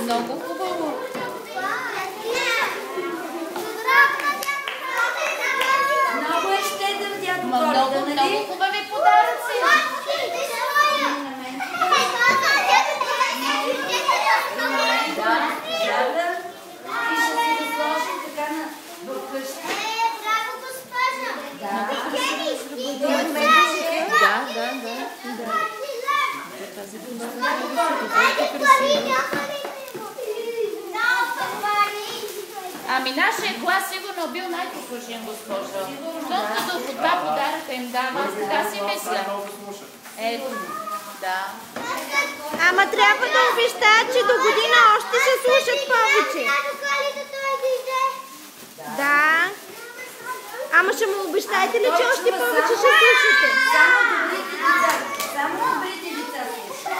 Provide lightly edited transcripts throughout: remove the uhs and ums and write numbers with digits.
Много хубаво. Много е щедър дядо Коледа, нали? Много хубави подаръци. Да. И ще си го сложим така в къща. Ами нашия клас сигурно бил най-послушен, госпожо. Защото като по два подаръка им дава, аз така си мисля. Ето, да. Ама трябва да обещаят, че до година още се слушат повече. Да. Ама ще му обещаете ли, че още повече ще слушате? Само добрите деца. Само добрите деца слушат.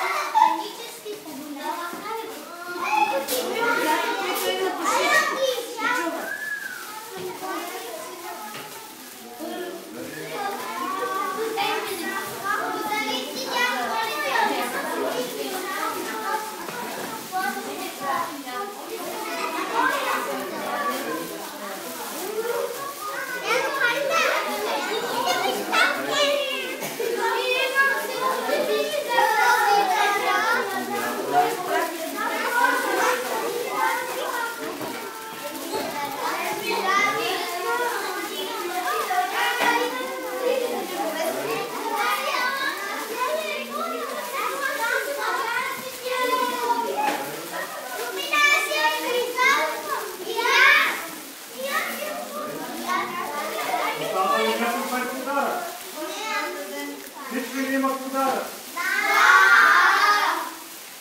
Всички ли имат подарък?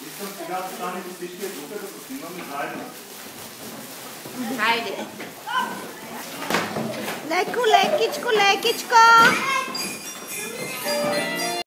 Искам сега да станете всички тук, да се снимаме заедно. Хайде. Леко, лекичко, лекичко.